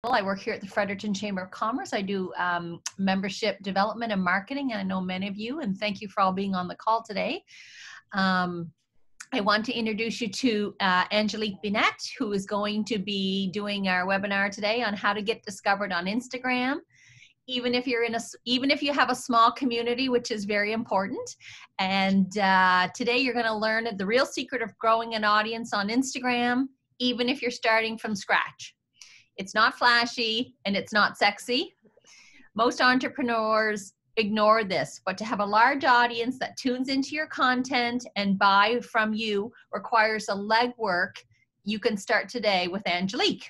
I work here at the Fredericton Chamber of Commerce. I do membership development and marketing, and I know many of you, and thank you for all being on the call today. I want to introduce you to Angelique Binet, who is going to be doing our webinar today on how to get discovered on Instagram. Even if you have a small community, which is very important. And today you're going to learn the real secret of growing an audience on Instagram, even if you're starting from scratch. It's not flashy and it's not sexy. Most entrepreneurs ignore this, but to have a large audience that tunes into your content and buy from you requires a legwork. You can start today with Angelique.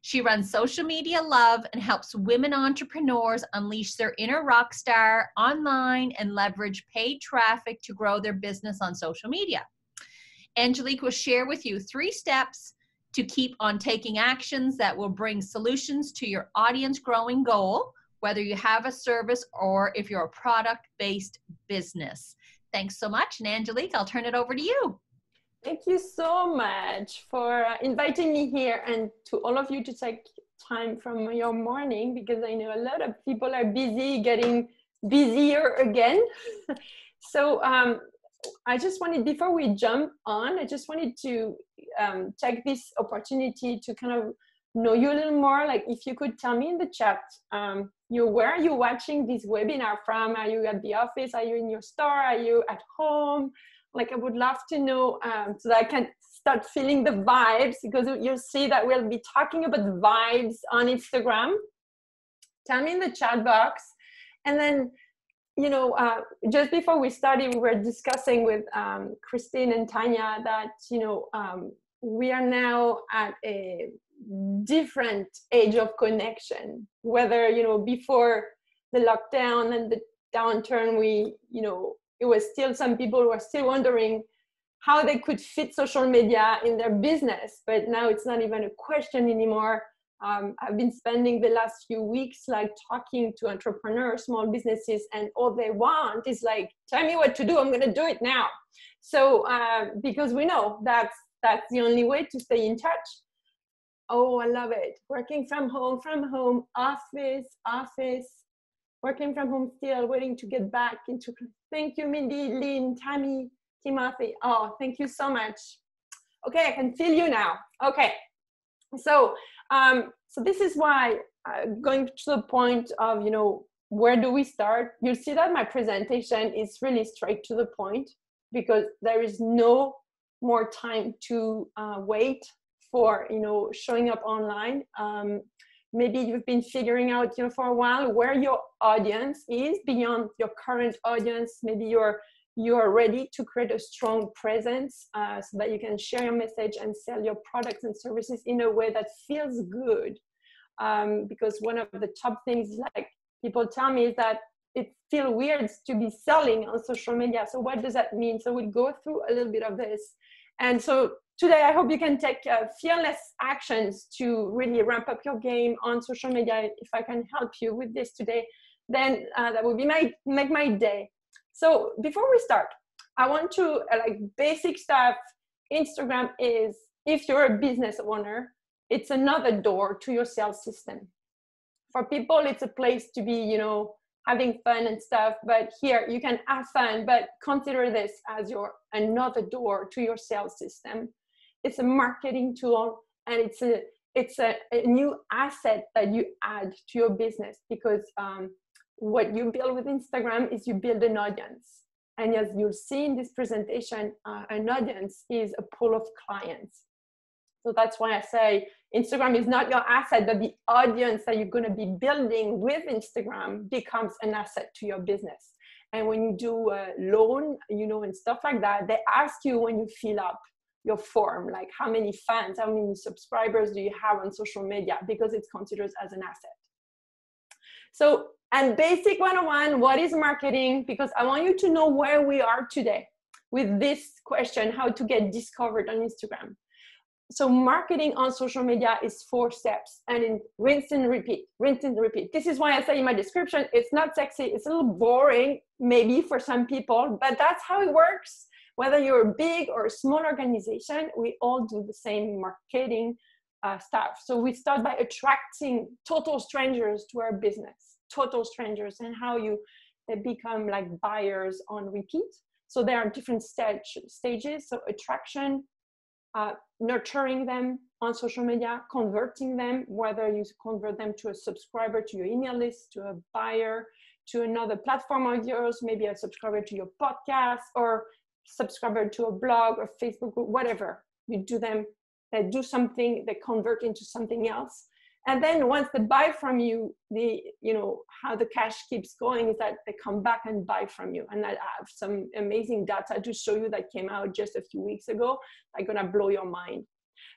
She runs Social Media Love and helps women entrepreneurs unleash their inner rock star online and leverage paid traffic to grow their business on social media. Angelique will share with you 3 steps to keep on taking actions that will bring solutions to your audience growing goal, whether you have a service or if you're a product-based business. Thanks so much. And Angelique, I'll turn it over to you. Thank you so much for inviting me here, and to all of you to take time from your morning, because I know a lot of people are busy, getting busier again. So I just wanted, before we jump on, I just wanted to take this opportunity to kind of know you a little more. Like, if you could tell me in the chat, where are you watching this webinar from? Are you at the office? Are you in your store? Are you at home? Like, I would love to know so that I can start feeling the vibes, because you'll see that we'll be talking about vibes on Instagram. Tell me in the chat box. And then, just before we started, we were discussing with Christine and Tanya that, we are now at a different age of connection, whether, before the lockdown and the downturn, it was still, some people were still wondering how they could fit social media in their business, but now it's not even a question anymore. I've been spending the last few weeks talking to entrepreneurs, small businesses, and all they want is tell me what to do, I'm gonna do it now. So because we know that's the only way to stay in touch. Oh, I love it. Working from home, office, working from home, still waiting to get back into. Thank you, Mindy, Lynn, Tammy, Timothy. Oh, thank you so much. Okay, I can feel you now. Okay, so this is why going to the point of, where do we start? You'll see that my presentation is really straight to the point, because there is no more time to wait for, showing up online. Maybe you've been figuring out, for a while, where your audience is beyond your current audience. Maybe you are ready to create a strong presence so that you can share your message and sell your products and services in a way that feels good. Because one of the top things, people tell me, is that it feels weird to be selling on social media. So what does that mean? So we'll go through a little bit of this. And so today, I hope you can take fearless actions to really ramp up your game on social media. If I can help you with this today, then that would be make my day. So before we start, I want to basic stuff. Instagram is, if you're a business owner, it's another door to your sales system. For people, it's a place to be, having fun and stuff. But here you can have fun, but consider this as another door to your sales system. It's a marketing tool, and it's a new asset that you add to your business, because what you build with Instagram is you build an audience. And as you'll see in this presentation, an audience is a pool of clients. So that's why I say Instagram is not your asset, but the audience that you're going to be building with Instagram becomes an asset to your business. And when you do a loan, and stuff like that, they ask you when you fill up your form, how many fans, how many subscribers do you have on social media, because it's considered as an asset. So, and basic 101, what is marketing? Because I want you to know where we are today with this question, how to get discovered on Instagram. So marketing on social media is 4 steps, and in rinse and repeat, rinse and repeat. This is why I say in my description, it's not sexy. It's a little boring, maybe for some people, but that's how it works. Whether you're a big or a small organization, we all do the same marketing staff. So we start by attracting total strangers to our business, total strangers, and how they become like buyers on repeat. So there are different stages. So attraction, nurturing them on social media, converting them, whether you convert them to a subscriber to your email list, to a buyer, to another platform of yours, maybe a subscriber to your podcast or subscriber to a blog or Facebook group, whatever. You do them, they do something, they convert into something else. And then once they buy from you, how the cash keeps going is that they come back and buy from you. And I have some amazing data to show you that came out just a few weeks ago. I'm gonna blow your mind.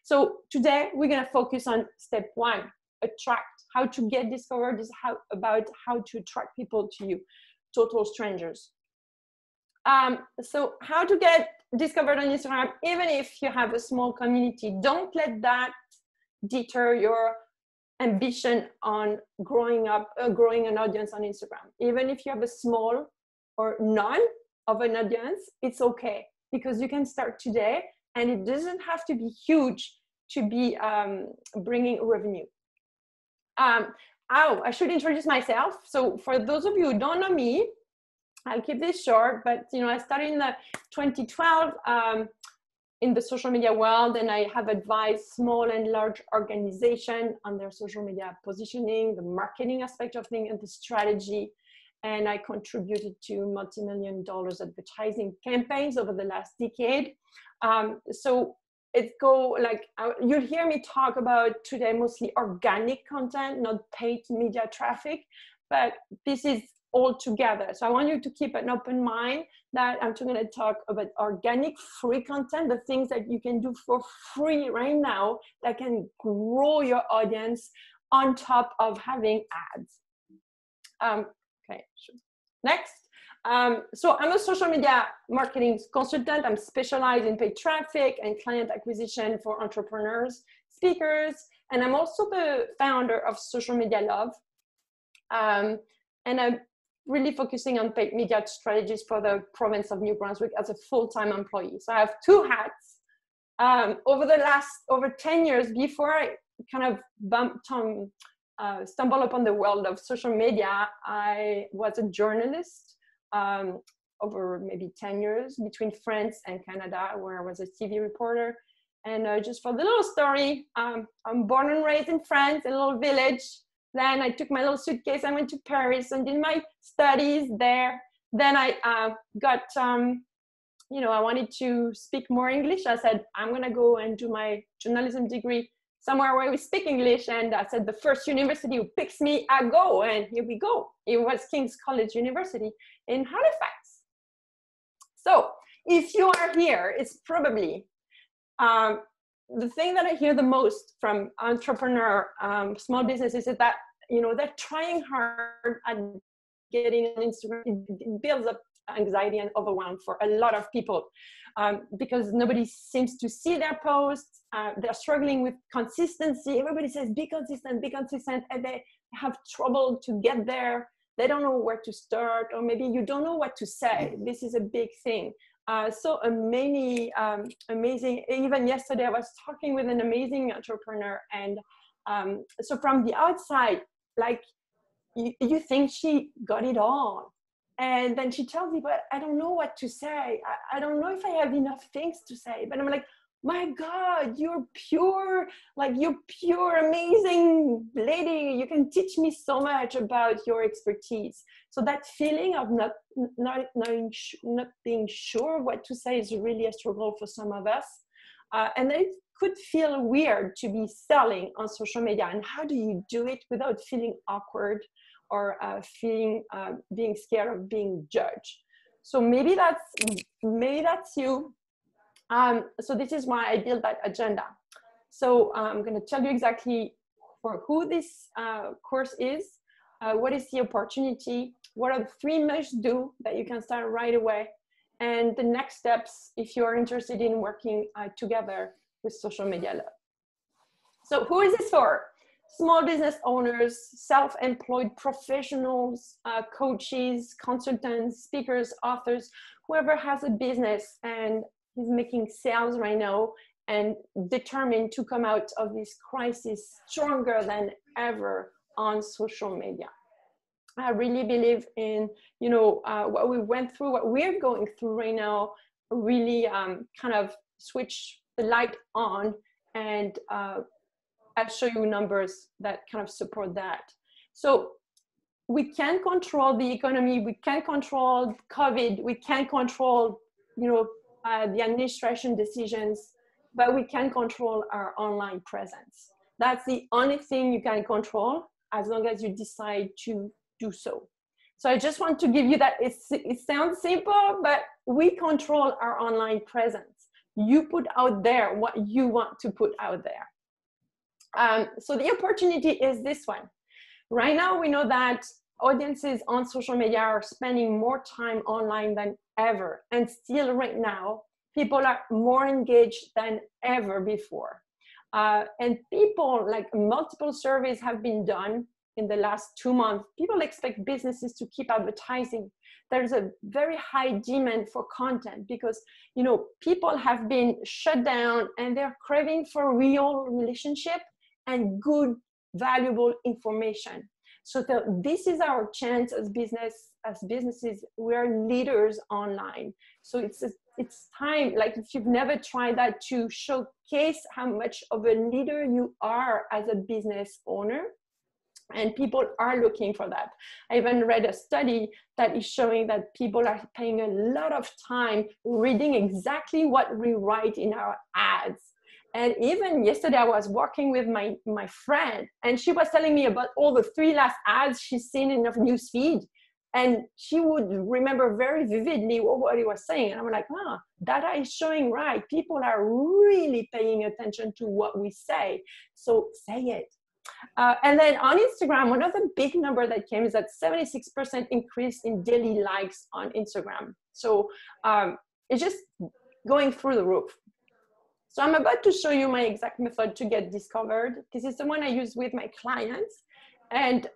So today we're gonna focus on step one, attract. How to get discovered is about how to attract people to you, total strangers. So how to get discovered on Instagram, even if you have a small community, don't let that deter your ambition on growing an audience on Instagram. Even if you have a small or none of an audience, it's okay, because you can start today and it doesn't have to be huge to be bringing revenue. I should introduce myself. So for those of you who don't know me, I'll keep this short, but I started in 2012 in the social media world, and I have advised small and large organizations on their social media positioning, the marketing aspect of things, and the strategy. And I contributed to multi-million-dollar advertising campaigns over the last decade. So you'll hear me talk about today mostly organic content, not paid media traffic, but this is all together. So I want you to keep an open mind that I'm going to talk about organic free content, the things that you can do for free right now that can grow your audience on top of having ads. Okay, sure. Next. So I'm a social media marketing consultant. I'm specialized in paid traffic and client acquisition for entrepreneurs, speakers, and I'm also the founder of Social Media Love. And I'm really focusing on paid media strategies for the province of New Brunswick as a full-time employee. So I have two hats. Over 10 years, before I kind of stumbled upon the world of social media, I was a journalist over maybe 10 years between France and Canada, where I was a TV reporter. And just for the little story, I'm born and raised in France, a little village. Then I took my little suitcase, I went to Paris and did my studies there. Then I got, I wanted to speak more English. I said, I'm gonna go and do my journalism degree somewhere where we speak English. And I said, the first university who picks me, I go. And here we go. It was King's College University in Halifax. So if you are here, it's probably, the thing that I hear the most from entrepreneur, small businesses is that, they're trying hard at getting on Instagram. It builds up anxiety and overwhelm for a lot of people because nobody seems to see their posts. They're struggling with consistency. Everybody says, be consistent, and they have trouble to get there. They don't know where to start, or maybe you don't know what to say. This is a big thing. So amazing. Even yesterday, I was talking with an amazing entrepreneur, and so from the outside, like you think she got it all, and then she tells me, "But I don't know what to say. I don't know if I have enough things to say." But I'm like, "My God, you're pure, amazing lady. You can teach me so much about your expertise." So that feeling of not being sure what to say is really a struggle for some of us. And it could feel weird to be selling on social media. And how do you do it without feeling awkward or being scared of being judged? So maybe that's you. So this is why I built that agenda. So I'm going to tell you exactly for who this course is, what is the opportunity, what are the 3 must-do that you can start right away, and the next steps if you're interested in working together with Social Media Love. So who is this for? Small business owners, self-employed professionals, coaches, consultants, speakers, authors, whoever has a business and is making sales right now and determined to come out of this crisis stronger than ever on social media. I really believe in, what we went through, what we're going through right now, really kind of switch the light on, and I'll show you numbers that kind of support that. So we can't control the economy, we can't control COVID, we can't control, the administration decisions, but we can control our online presence. That's the only thing you can control, as long as you decide to do so. So I just want to give you that. It sounds simple, but we control our online presence. You put out there what you want to put out there. So the opportunity is this one. Right now, we know that audiences on social media are spending more time online than ever. And still right now, people are more engaged than ever before. And people, like multiple surveys have been done in the last 2 months, people expect businesses to keep advertising. There's a very high demand for content because, people have been shut down and they're craving for real relationship and good, valuable information. So this is our chance as businesses. We're leaders online. So it's time, like if you've never tried that, to showcase how much of a leader you are as a business owner. And people are looking for that. I even read a study that is showing that people are paying a lot of time reading exactly what we write in our ads. And even yesterday, I was working with my friend, and she was telling me about all the 3 last ads she's seen in her newsfeed. And she would remember very vividly what he was saying. And I'm like, data is showing right. People are really paying attention to what we say. So say it. And then on Instagram, one of the big number that came is that 76% increase in daily likes on Instagram. So it's just going through the roof. So I'm about to show you my exact method to get discovered. This is the one I use with my clients. And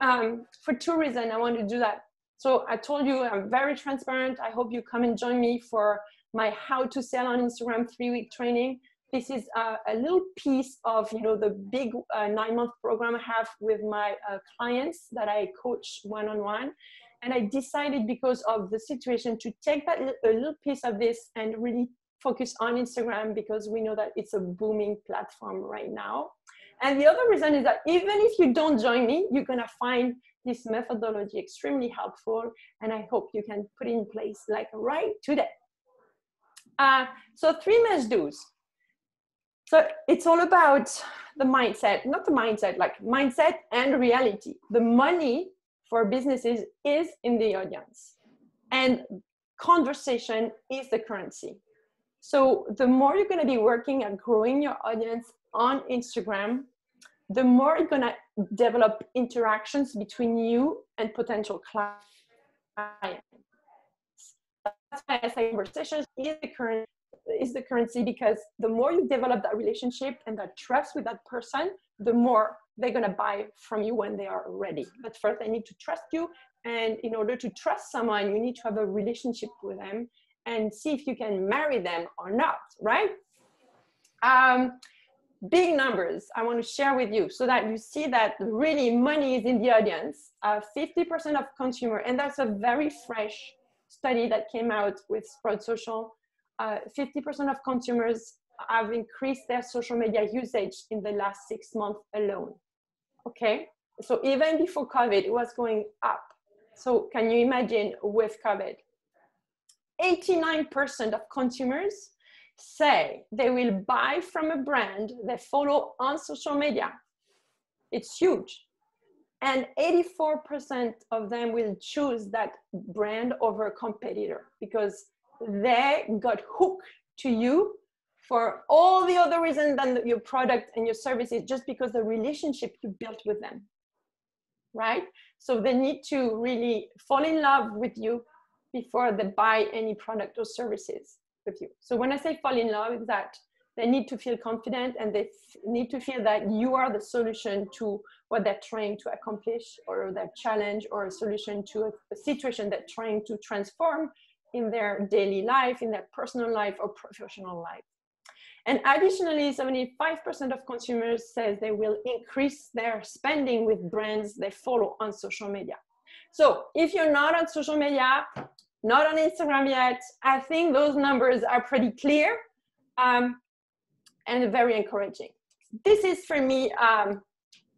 for 2 reasons, I want to do that. So I told you I'm very transparent. I hope you come and join me for my How to Sell on Instagram 3-week training. This is a little piece of, the big 9-month program I have with my clients that I coach one-on-one. And I decided, because of the situation, to take that a little piece of this and really focus on Instagram, because we know that it's a booming platform right now. And the other reason is that even if you don't join me, you're going to find this methodology extremely helpful. And I hope you can put it in place like right today. So 3 must-dos. So it's all about the mindset, not the mindset, like mindset and reality. The money for businesses is in the audience, and conversation is the currency. So the more you're going to be working at growing your audience on Instagram, the more you're going to develop interactions between you and potential clients. That's why I say conversations is the currency, because the more you develop that relationship and that trust with that person, the more they're going to buy from you when they are ready. But first, they need to trust you. And in order to trust someone, you need to have a relationship with them and see if you can marry them or not, right? Big numbers I want to share with you so that you see that really money is in the audience. 50% of consumer, and that's a very fresh study that came out with Sprout Social. 50% of consumers have increased their social media usage in the last 6 months alone. Okay, so even before COVID, it was going up. So can you imagine with COVID? 89% of consumers say they will buy from a brand they follow on social media. It's huge. And 84% of them will choose that brand over a competitor because they got hooked to you for all the other reasons than your product and your services, just because the relationship you built with them, right? So they need to really fall in love with you before they buy any product or services with you. So when I say fall in love, it's that they need to feel confident and they need to feel that you are the solution to what they're trying to accomplish, or their challenge, or a solution to a situation they're trying to transform in their daily life, in their personal life or professional life. And additionally, 75% of consumers says they will increase their spending with brands they follow on social media. So if you're not on social media, not on Instagram yet, I think those numbers are pretty clear and very encouraging. This is for me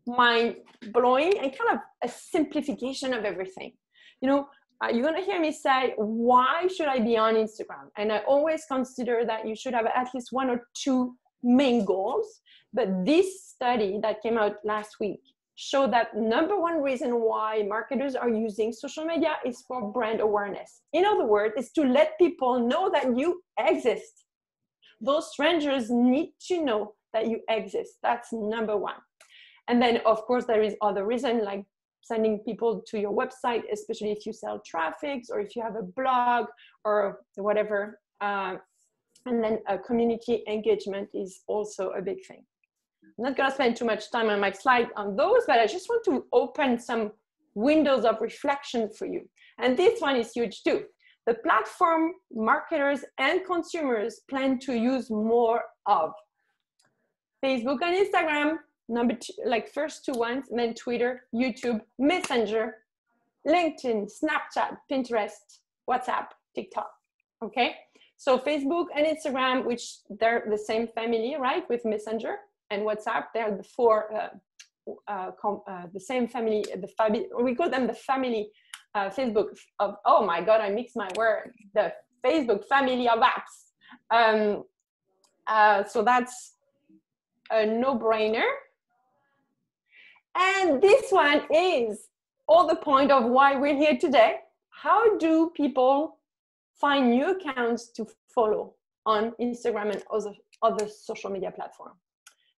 mind-blowing and kind of a simplification of everything. You know, you're going to hear me say, why should I be on Instagram? And I always consider that you should have at least one or two main goals. But this study that came out last week showed that number one reason why marketers are using social media is for brand awareness. In other words, it's to let people know that you exist. Those strangers need to know that you exist. That's number one. And then, of course, there is other reason, like sending people to your website, especially if you sell traffic or if you have a blog or whatever. And then community engagement is also a big thing. I'm not going to spend too much time on my slide on those, but I just want to open some windows of reflection for you. And this one is huge too. The platform marketers and consumers plan to use more of. Facebook and Instagram, number two, like first two ones, and then Twitter, YouTube, Messenger, LinkedIn, Snapchat, Pinterest, WhatsApp, TikTok. Okay, so Facebook and Instagram, which they're the same family, right? With Messenger and WhatsApp, they're the four, the same family. We call them the family. Facebook of, oh my God, I mixed my word. The Facebook family of apps. So that's a no-brainer. And this one is all the point of why we're here today. How do people find new accounts to follow on Instagram and other social media platforms?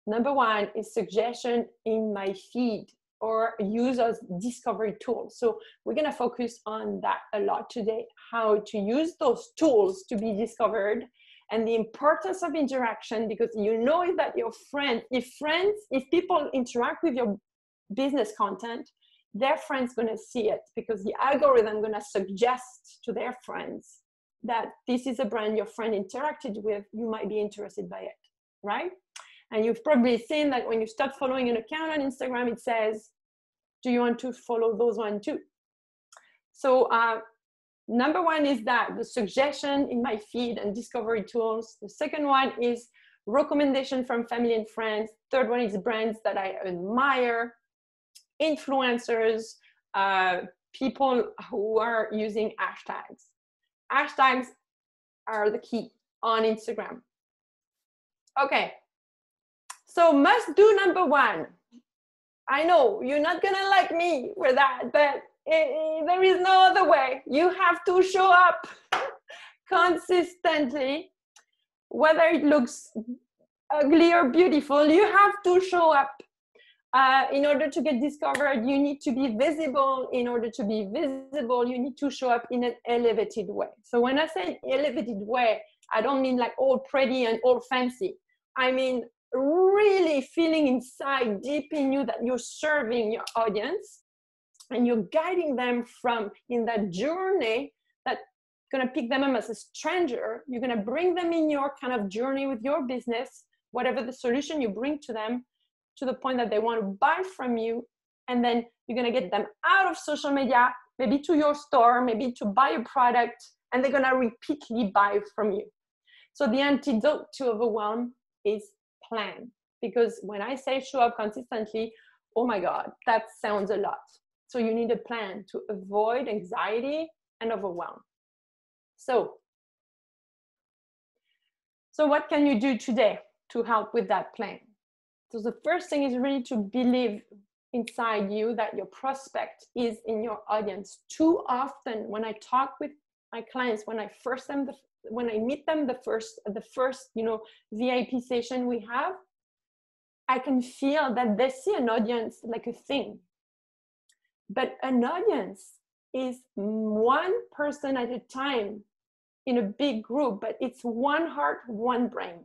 Number one is suggestion in my feed or use as discovery tools. So we're gonna focus on that a lot today, how to use those tools to be discovered and the importance of interaction, because you know that your friend, if people interact with your business content, their friends gonna see it because the algorithm gonna suggest to their friends that this is a brand your friend interacted with, you might be interested by it, right? And you've probably seen that when you start following an account on Instagram, it says, do you want to follow those one too? So number one is that the suggestion in my feed and discovery tools. The second one is recommendation from family and friends. Third one is brands that I admire, influencers, people who are using hashtags. Hashtags are the key on Instagram. Okay. So must do number one. I know you're not gonna like me with that, but there is no other way. You have to show up consistently, whether it looks ugly or beautiful, you have to show up. In order to get discovered, you need to be visible. In order to be visible, you need to show up in an elevated way. So when I say elevated way, I don't mean like all pretty and all fancy. I mean really feeling inside, deep in you, that you're serving your audience and you're guiding them from in that journey that's going to pick them up as a stranger. You're going to bring them in your kind of journey with your business, whatever the solution you bring to them, to the point that they want to buy from you. And then you're going to get them out of social media, maybe to your store, maybe to buy a product, and they're going to repeatedly buy from you. So the antidote to overwhelm is plan. Because when I say show up consistently, oh my God, that sounds a lot. So you need a plan to avoid anxiety and overwhelm. So what can you do today to help with that plan? So the first thing is really to believe inside you that your prospect is in your audience. Too often when I talk with my clients, when I meet them the first VIP session we have, I can feel that they see an audience like a thing. But an audience is one person at a time in a big group, but it's one heart, one brain.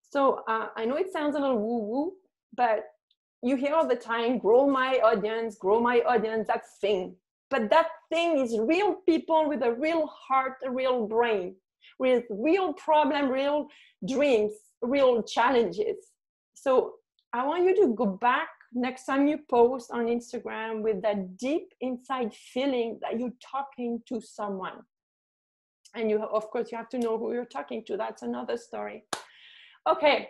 So I know it sounds a little woo-woo, but you hear all the time, grow my audience, that thing. But that thing is real people with a real heart, a real brain, with real problem, real dreams. real challenges. So I want you to go back next time you post on Instagram with that deep inside feeling that you're talking to someone. And you, of course, you have to know who you're talking to. That's another story. Okay.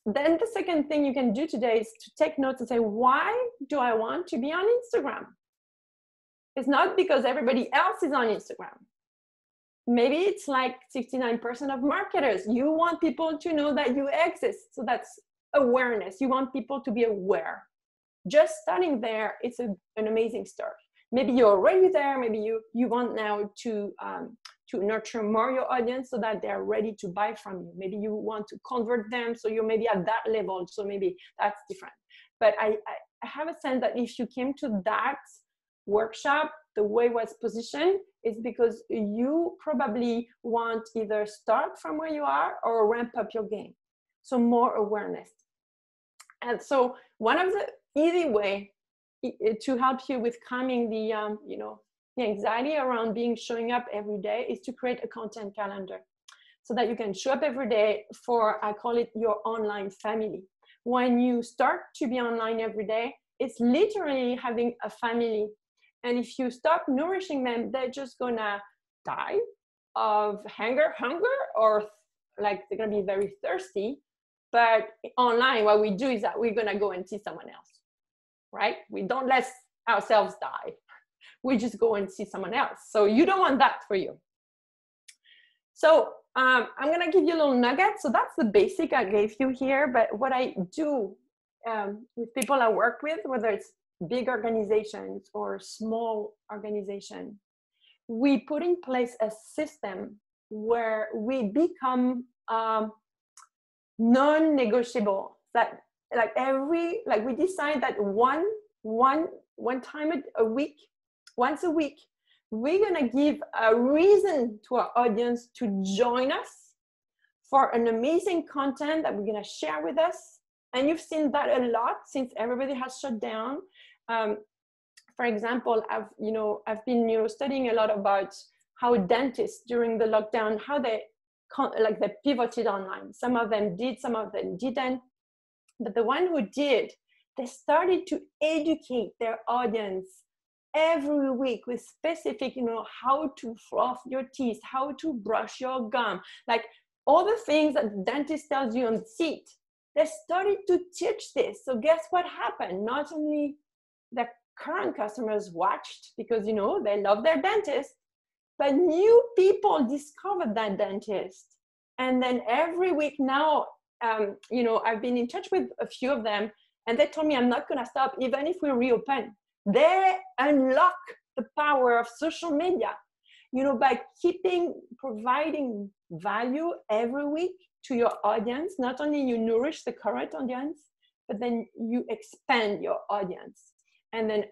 Then the second thing you can do today is to take notes and say, why do I want to be on Instagram? It's not because everybody else is on Instagram. Maybe it's like 69% of marketers. You want people to know that you exist. So that's awareness. You want people to be aware. Just starting there, it's an amazing start. Maybe you're already there. Maybe you want now to nurture more your audience so that they're ready to buy from you. Maybe you want to convert them, so you're maybe at that level. So maybe that's different. But I have a sense that if you came to that workshop, the way it was positioned is because you probably want either start from where you are or ramp up your game. So more awareness. And so one of the easy way to help you with calming the the anxiety around showing up every day is to create a content calendar so that you can show up every day for, I call it, your online family. When you start to be online every day, it's literally having a family. And if you stop nourishing them, they're just gonna die of hunger, or like they're gonna be very thirsty. But online, what we do is that we're gonna go and see someone else, right? We don't let ourselves die. We just go and see someone else. So you don't want that for you. So I'm gonna give you a little nugget. So that's the basic I gave you here. But what I do with people I work with, whether it's big organizations or small organizations, we put in place a system where we become non-negotiable. That we decide that one time a week, once a week, we're gonna give a reason to our audience to join us for an amazing content that we're gonna share with us. And you've seen that a lot since everybody has shut down. For example, I've been studying a lot about how dentists during the lockdown, how they pivoted online. Some of them did, some of them didn't. But the one who did, they started to educate their audience every week with specific, how to froth your teeth, how to brush your gum, like all the things that the dentist tells you on the seat. They started to teach this. So guess what happened? Not only the current customers watched because, they love their dentist, but new people discovered that dentist. And then every week now, I've been in touch with a few of them, and they told me, I'm not going to stop even if we reopen. They unlock the power of social media, by providing value every week to your audience. Not only you nourish the current audience, but then you expand your audience. And then,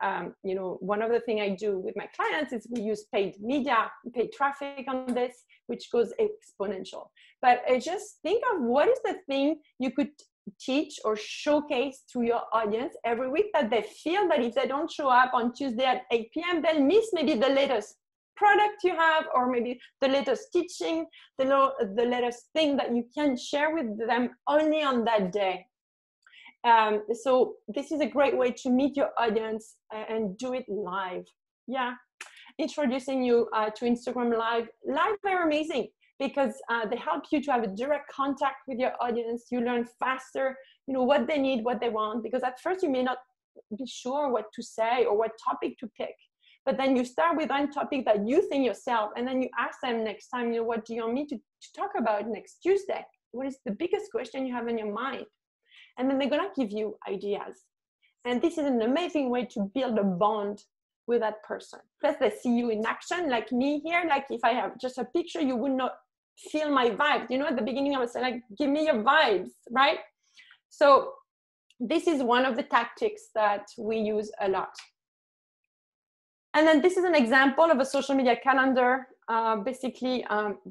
one of the things I do with my clients is we use paid media, paid traffic on this, which goes exponential. But just think of what is the thing you could teach or showcase to your audience every week that they feel that if they don't show up on Tuesday at 8 p.m., they'll miss maybe the latest product you have, or maybe the latest teaching, the latest thing that you can share with them only on that day. So this is a great way to meet your audience and do it live. Yeah, introducing you to Instagram Live. Live are amazing because they help you to have a direct contact with your audience. You learn faster, what they need, what they want, because at first you may not be sure what to say or what topic to pick. But then you start with one topic that you think yourself, and then you ask them next time, what do you want me to talk about next Tuesday? What is the biggest question you have in your mind? And then they're gonna give you ideas. And this is an amazing way to build a bond with that person. Plus they see you in action, like me here. Like if I have just a picture, you would not feel my vibes. At the beginning I was like, give me your vibes, right? So this is one of the tactics that we use a lot. And then this is an example of a social media calendar. Basically,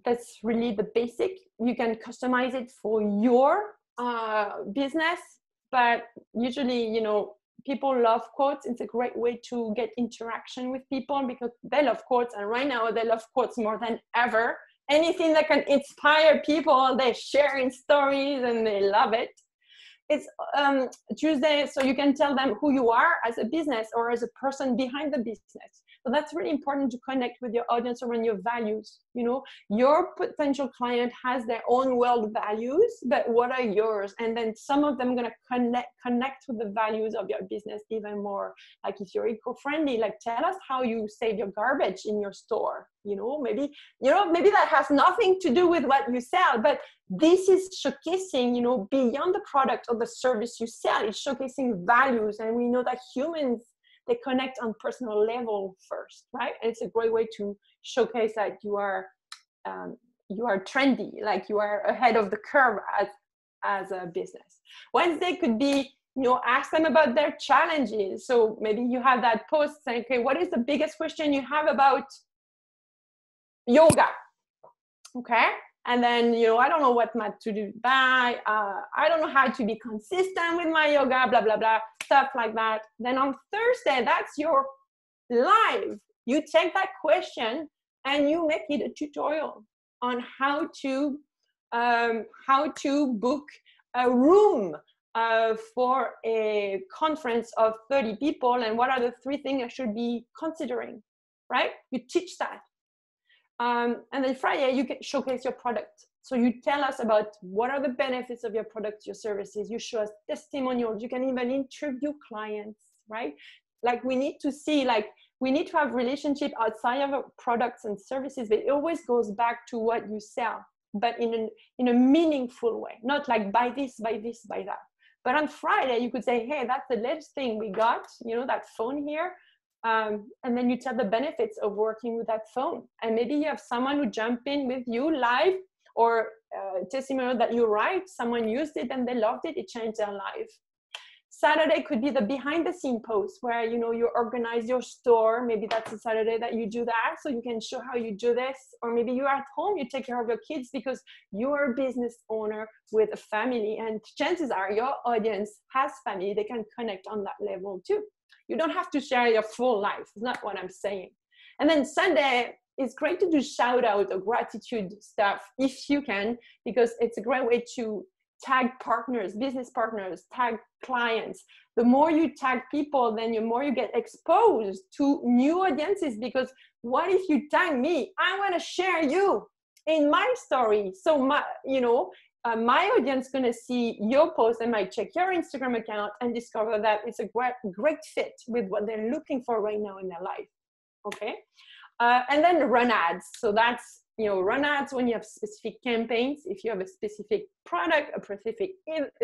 that's really the basic. You can customize it for your business, but usually, people love quotes. It's a great way to get interaction with people because they love quotes, and right now they love quotes more than ever anything that can inspire people, they share in stories and they love it. It's Tuesday, so you can tell them who you are as a business or as a person behind the business. So that's really important to connect with your audience around your values. You know, your potential client has their own world values, but what are yours? And then some of them are going to connect with the values of your business even more. Like if you're eco-friendly, like tell us how you save your garbage in your store. Maybe that has nothing to do with what you sell, but this is showcasing, beyond the product or the service you sell, it's showcasing values. And we know that humans, they connect on personal level first, right? And it's a great way to showcase that you are trendy, like you are ahead of the curve as a business. Wednesday could be, ask them about their challenges. So maybe you have that post saying, okay, what is the biggest question you have about yoga? Okay. And then, I don't know what mat to do by, I don't know how to be consistent with my yoga, blah, blah, blah, stuff like that. Then on Thursday, that's your live. You take that question and you make it a tutorial on how to book a room for a conference of 30 people and what are the 3 things I should be considering, right? You teach that. And then Friday, you can showcase your product. So you tell us about what are the benefits of your products, your services. You show us testimonials. You can even interview clients, right? Like we need to see, we need to have relationship outside of our products and services, but it always goes back to what you sell, but in a meaningful way, not like buy this, buy this, buy that. But on Friday, you could say, hey, that's the latest thing we got, that phone here. And then you tell the benefits of working with that phone. And maybe you have someone who jump in with you live, or testimonial that you write, someone used it and they loved it, it changed their life. Saturday could be the behind the scene post where, you organize your store. Maybe that's a Saturday that you do that. So you can show how you do this. Or maybe you're at home, you take care of your kids because you are a business owner with a family. And chances are your audience has family. They can connect on that level too. You don't have to share your full life. It's not what I'm saying. And then Sunday, it's great to do shout out or gratitude stuff if you can, because it's a great way to tag partners, business partners, tag clients. The more you tag people, then the more you get exposed to new audiences, because what if you tag me? I want to share you in my story. So my audience going to see your post and might check your Instagram account and discover that it's a great fit with what they're looking for right now in their life. Okay. And then run ads. So that's, run ads when you have specific campaigns. If you have a specific product, a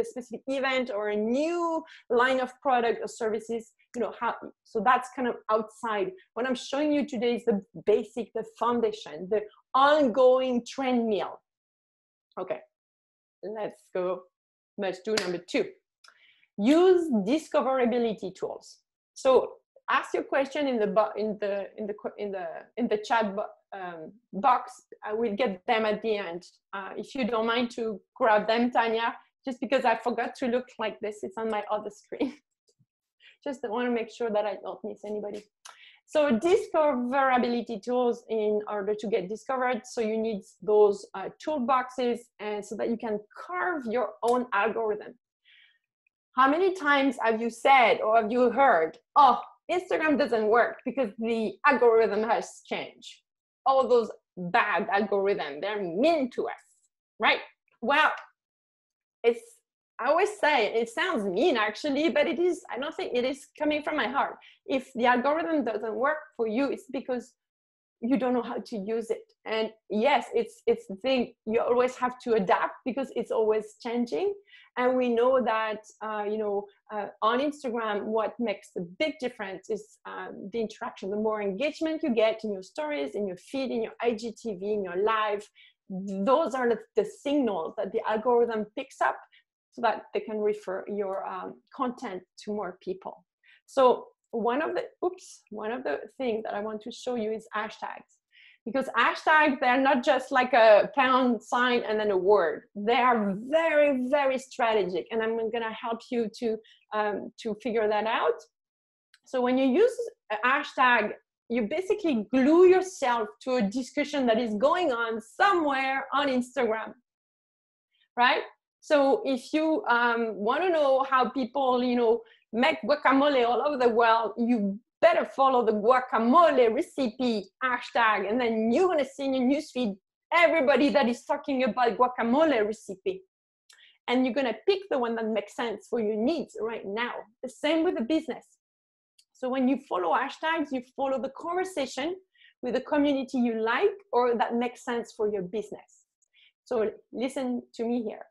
specific event, or a new line of product or services, so that's kind of outside. What I'm showing you today is the basic, the foundation, the ongoing trend meal. Okay. Let's go much to number 2. Use discoverability tools. So ask your question in the chat box. I will get them at the end. If you don't mind to grab them, Tanya, just because I forgot to look like this. It's on my other screen. Just want to make sure that I don't miss anybody. So discoverability tools in order to get discovered. So you need those toolboxes, and so that you can carve your own algorithm. How many times have you said or have you heard, oh, Instagram doesn't work because the algorithm has changed? All those bad algorithms, they're mean to us, right? Well, I always say it sounds mean actually, but it is, I don't think it is coming from my heart. If the algorithm doesn't work for you, it's because you don't know how to use it. And yes, it's the thing, you always have to adapt because it's always changing. And we know that, on Instagram, what makes the big difference is the interaction. The more engagement you get in your stories, in your feed, in your IGTV, in your live, those are the signals that the algorithm picks up so that they can refer your content to more people. So one of the things that I want to show you is hashtags. Because hashtags, they're not just like a pound sign and then a word. They are very, very strategic. And I'm going to help you to figure that out. So when you use a hashtag, you basically glue yourself to a discussion that is going on somewhere on Instagram, right? So if you want to know how people, you know, make guacamole all over the world, you better follow the guacamole recipe hashtag, and then you're going to see in your newsfeed everybody that is talking about guacamole recipe. And you're going to pick the one that makes sense for your needs right now. The same with the business. So when you follow hashtags, you follow the conversation with the community you like or that makes sense for your business. So listen to me here.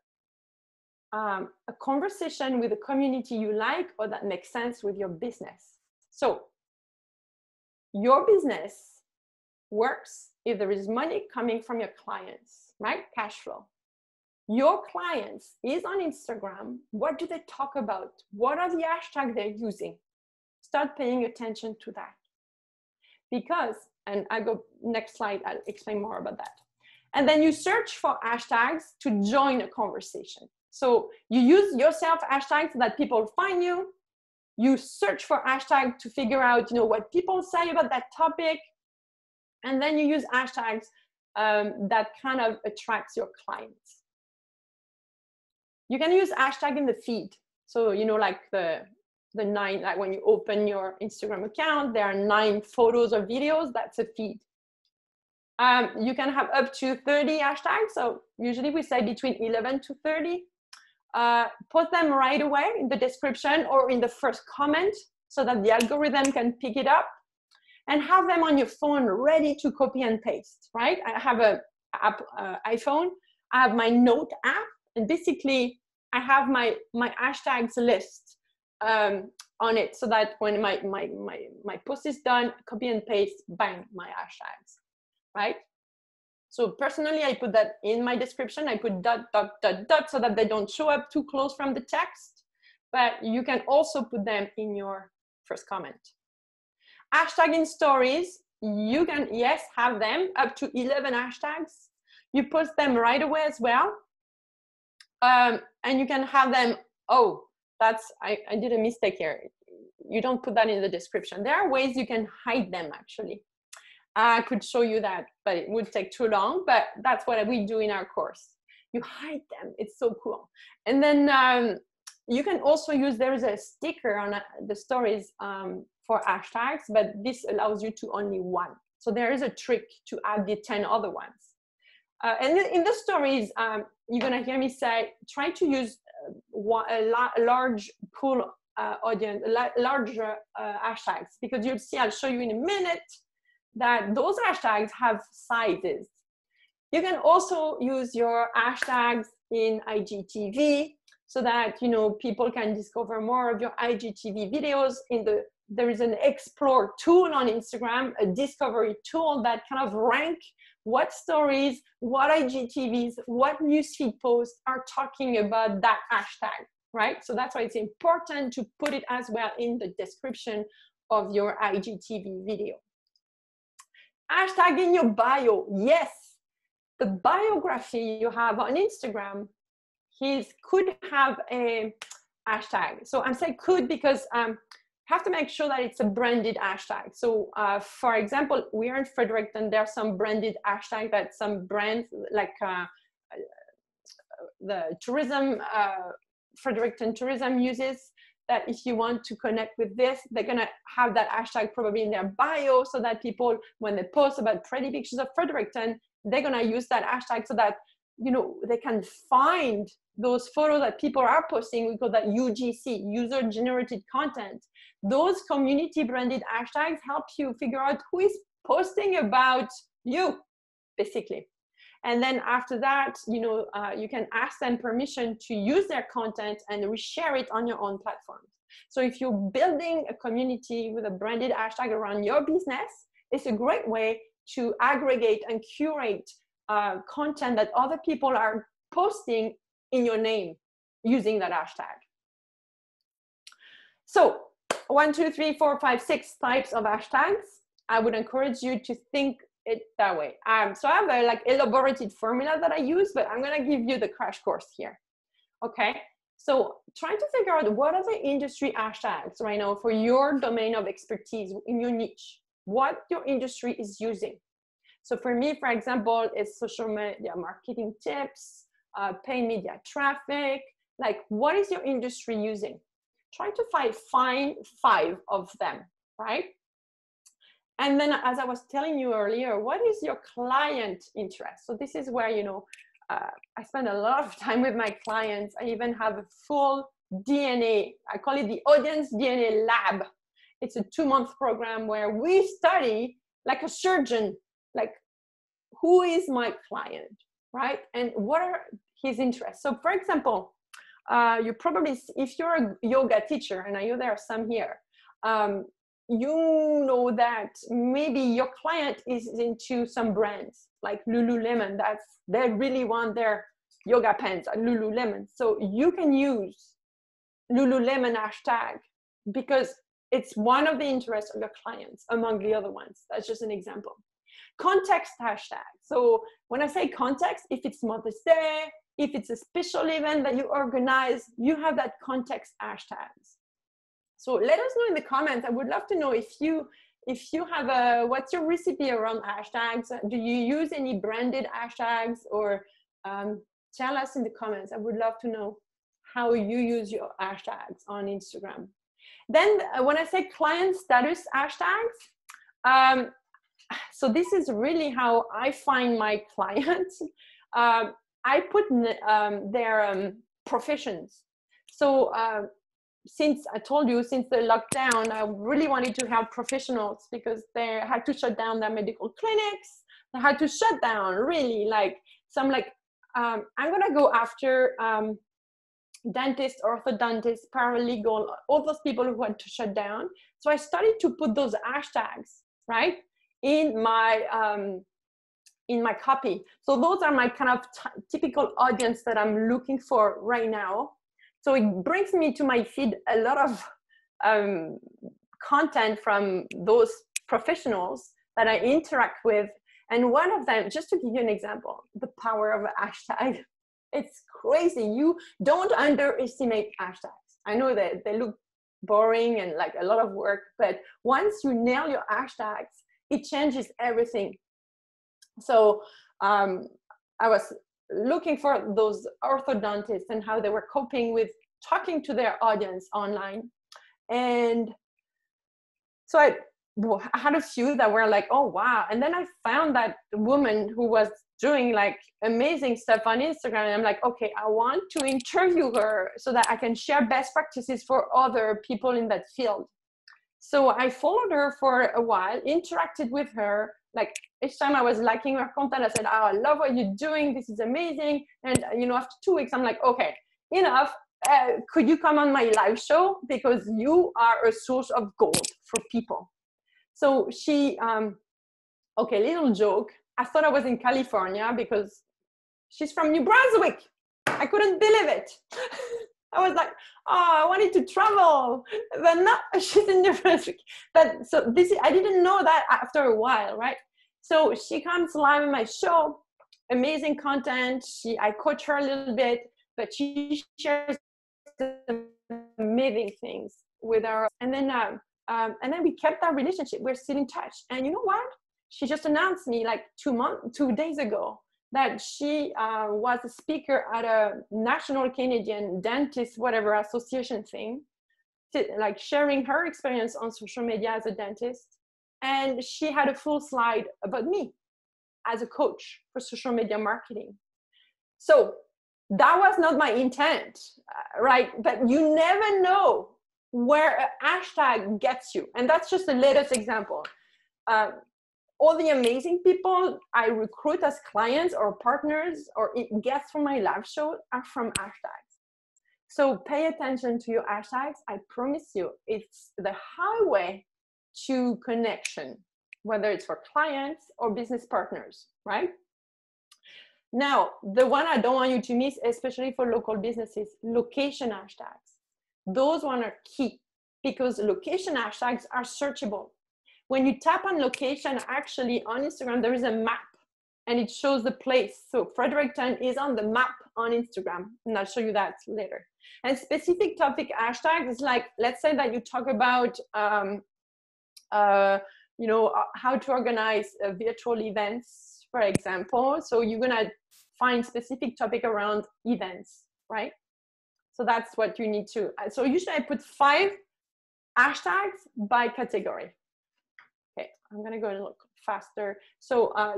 A conversation with a community you like or that makes sense with your business. So your business works if there is money coming from your clients, right? Cash flow. Your clients is on Instagram. What do they talk about? What are the hashtags they're using? Start paying attention to that. Because, and I go next slide, I'll explain more about that. And then you search for hashtags to join a conversation. So you use yourself hashtags so that people find you. You search for hashtags to figure out, you know, what people say about that topic. And then you use hashtags that kind of attracts your clients. You can use hashtag in the feed. So, you know, like the 9, like when you open your Instagram account, there are 9 photos or videos, that's a feed. You can have up to 30 hashtags. So usually we say between 11 to 30. Put them right away in the description or in the first comment so that the algorithm can pick it up, and have them on your phone ready to copy and paste, right? I have an iPhone. I have my Note app, and basically I have my hashtags list on it so that when my post is done, copy and paste, bang, my hashtags, right? So personally, I put that in my description. I put ... so that they don't show up too close from the text, but you can also put them in your first comment. Hashtag in stories, you can, yes, have them up to 11 hashtags. You post them right away as well. And you can have them, oh, I did a mistake here. You don't put that in the description. There are ways you can hide them actually. I could show you that, but it would take too long, but that's what we do in our course. You hide them, it's so cool. And then you can also use, there is a sticker on the stories for hashtags, but this allows you to only 1. So there is a trick to add the 10 other ones. And in the stories, you're gonna hear me say, try to use a large pool audience, larger hashtags, because you'll see, I'll show you in a minute, that those hashtags have sizes. You can also use your hashtags in IGTV so that, you know, people can discover more of your IGTV videos. There is an explore tool on Instagram, a discovery tool that kind of rank what stories, what IGTVs, what newsfeed posts are talking about that hashtag, right? So that's why it's important to put it as well in the description of your IGTV video. Hashtag in your bio, yes. The biography you have on Instagram could have a hashtag. So I'm saying could because have to make sure that it's a branded hashtag. So for example, we are in Fredericton, there are some branded hashtags that some brands like the tourism, Fredericton Tourism uses, that if you want to connect with this, they're gonna have that hashtag probably in their bio so that people, when they post about pretty pictures of Fredericton, they're gonna use that hashtag so that, you know, they can find those photos that people are posting. We call that UGC, user generated content. Those community branded hashtags help you figure out who is posting about you, basically. And then after that, you know, you can ask them permission to use their content and reshare it on your own platforms. So if you're building a community with a branded hashtag around your business, it's a great way to aggregate and curate content that other people are posting in your name using that hashtag. So 1, 2, 3, 4, 5, 6 types of hashtags. I would encourage you to think it that way. So I have a like elaborated formula that I use, but I'm gonna give you the crash course here. Okay, so try to figure out what are the industry hashtags right now for your domain of expertise in your niche. what your industry is using. So for me, for example, it's social media marketing tips, paid media traffic. Like, what is your industry using? Try to find 5 of them, right? And then, as I was telling you earlier, what is your client interest? So this is where, you know, I spend a lot of time with my clients. I even have a full DNA, I call it the Audience DNA Lab. It's a 2-month program where we study like a surgeon, like, who is my client, right? And what are his interests? So for example, you probably, if you're a yoga teacher, and I know there are some here, you know that maybe your client is into some brands like Lululemon, they really want their yoga pants at Lululemon. So you can use Lululemon hashtag because it's one of the interests of your clients among the other ones. That's just an example. Context hashtag. So when I say context, if it's Mother's Day, if it's a special event that you organize, you have that context hashtags. So let us know in the comments. I would love to know if you have what's your recipe around hashtags? Do you use any branded hashtags, or tell us in the comments. I would love to know how you use your hashtags on Instagram. Then when I say client status hashtags, so this is really how I find my clients. I put their professions. So since I told you, since the lockdown, I really wanted to help professionals because they had to shut down their medical clinics. They had to shut down, really. Like, so I'm like, I'm gonna go after dentists, orthodontists, paralegal, all those people who had to shut down. So I started to put those hashtags, right, in my copy. So those are my kind of typical audience that I'm looking for right now. So it brings me to my feed a lot of content from those professionals that I interact with. And one of them, just to give you an example, the power of a hashtag. It's crazy. You don't underestimate hashtags. I know that they look boring and like a lot of work, but once you nail your hashtags, it changes everything. So I was looking for those orthodontists and how they were coping with talking to their audience online. And so I had a few that were like, oh, wow. And then I found that woman who was doing like amazing stuff on Instagram. And I'm like, okay, I want to interview her so that I can share best practices for other people in that field. So I followed her for a while, interacted with her. Like each time I was liking her content, I said, oh, I love what you're doing. This is amazing. And, you know, after 2 weeks, I'm like, okay, enough. Could you come on my live show? Because you are a source of gold for people. So she, okay, little joke. I thought I was in California because she's from New Brunswick. I couldn't believe it. I was like, oh, I wanted to travel, but no, she's in New Brunswick. But so this, I didn't know that after a while, right? So she comes live in my show, amazing content. I coach her a little bit, but she shares amazing things with her. And then we kept that relationship. We're still in touch. And you know what? She just announced me like 2 days ago that she was a speaker at a national Canadian dentist, whatever association thing, like sharing her experience on social media as a dentist. And she had a full slide about me as a coach for social media marketing. So that was not my intent, right? But you never know where a hashtag gets you. And that's just the latest example. All the amazing people I recruit as clients or partners or guests from my live show are from hashtags. So pay attention to your hashtags. I promise you, it's the highway to connection, whether it's for clients or business partners, right? Now, the one I don't want you to miss, especially for local businesses, location hashtags. Those ones are key because location hashtags are searchable. When you tap on location, actually on Instagram, there is a map and it shows the place. So Fredericton is on the map on Instagram, and I'll show you that later. And specific topic hashtags is like, let's say that you talk about, you know, how to organize virtual events, for example. So you're gonna find specific topic around events, right? So that's what you need to, so usually I put 5 hashtags by category. Okay, I'm gonna go a little faster. So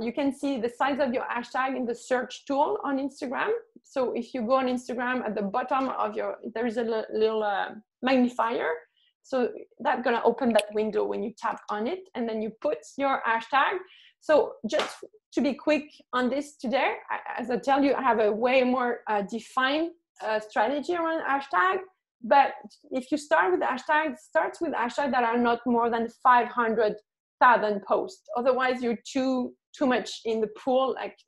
you can see the size of your hashtag in the search tool on Instagram. So if you go on Instagram, at the bottom of your, there is a little magnifier. So that's gonna open that window when you tap on it, and then you put your hashtag. So just to be quick on this today, as I tell you, I have a way more defined strategy around hashtag. But if you start with hashtag, start with hashtags that are not more than 500,000 posts. Otherwise, you're too much in the pool. Like,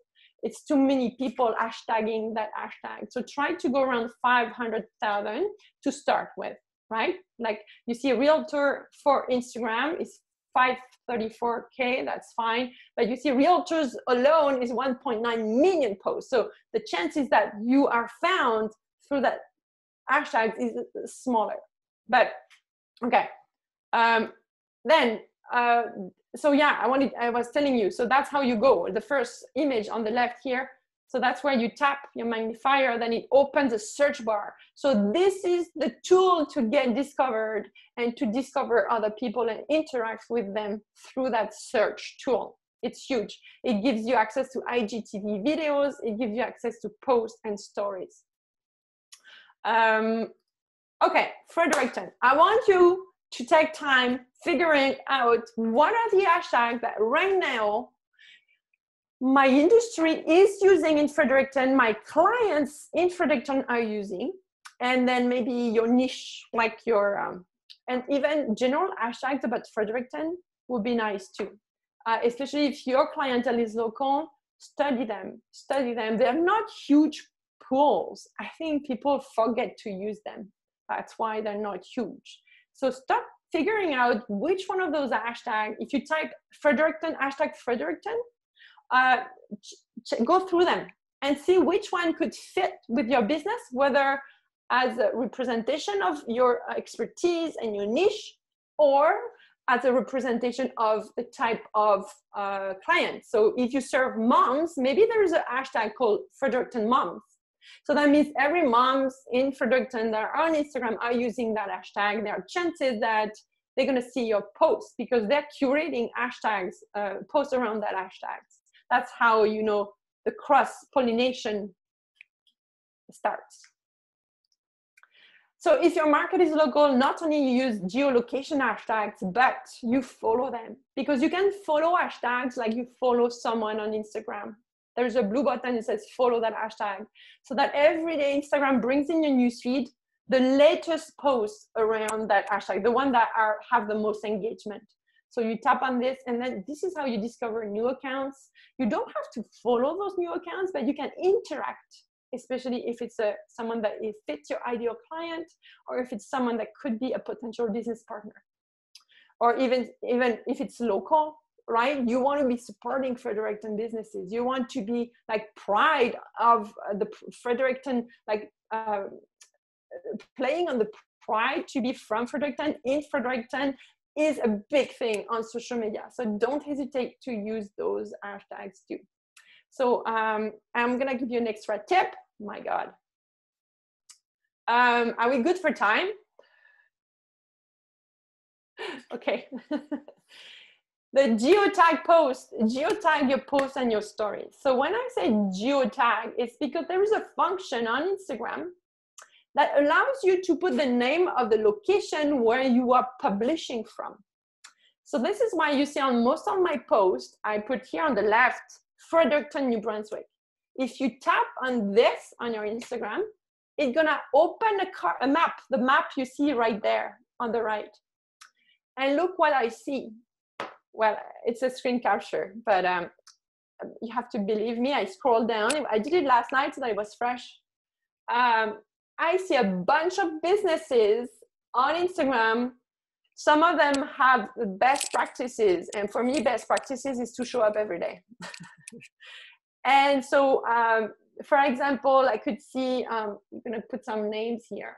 it's too many people hashtagging that hashtag. So try to go around 500,000 to start with, right? Like, you see a realtor for Instagram is 534K, that's fine. But you see realtors alone is 1.9 million posts. So the chances that you are found through that hashtag is smaller. But okay, so yeah, I was telling you, so that's how you go. The first image on the left here, so that's where you tap your magnifier, then it opens a search bar. So this is the tool to get discovered and to discover other people and interact with them through that search tool. It's huge. It gives you access to IGTV videos. It gives you access to posts and stories. Okay, Fredericton, I want you to take time figuring out what are the hashtags that right now my industry is using in Fredericton, my clients in Fredericton are using, and then maybe your niche, like your, and even general hashtags about Fredericton would be nice too. Especially if your clientele is local, study them. They're not huge pools. I think people forget to use them. That's why they're not huge. So start figuring out which one of those hashtags, if you type Fredericton, hashtag Fredericton, go through them and see which one could fit with your business, whether as a representation of your expertise and your niche, or as a representation of the type of client. So if you serve moms, maybe there's a hashtag called Fredericton Moms. So that means every moms in Fredericton that are on Instagram are using that hashtag. There are chances that they're going to see your posts because they're curating hashtags, posts around that hashtags. That's how, you know, the cross-pollination starts. So if your market is local, not only you use geolocation hashtags, but you follow them, because you can follow hashtags like you follow someone on Instagram. There's a blue button that says follow that hashtag, so that every day Instagram brings in your newsfeed the latest posts around that hashtag, the one that have the most engagement. So you tap on this, and then this is how you discover new accounts. You don't have to follow those new accounts, but you can interact, especially if it's someone that fits your ideal client, or if it's someone that could be a potential business partner, or even if it's local, right? You want to be supporting Fredericton businesses. You want to be like pride of the Fredericton, like playing on the pride to be from Fredericton, in Fredericton, is a big thing on social media. So don't hesitate to use those hashtags too. So I'm gonna give you an extra tip. My God. Are we good for time? Okay. The geotag post, geotag your posts and your stories. So when I say geotag, it's because there is a function on Instagram that allows you to put the name of the location where you are publishing from. So this is why you see on most of my posts, I put here on the left, Fredericton, New Brunswick. If you tap on this on your Instagram, it's gonna open a map, the map you see right there on the right. And look what I see. Well, it's a screen capture, but you have to believe me, I scrolled down. I did it last night so that it was fresh. I see a bunch of businesses on Instagram. Some of them have the best practices. And for me, best practices is to show up every day. And so, for example, I could see, I'm going to put some names here.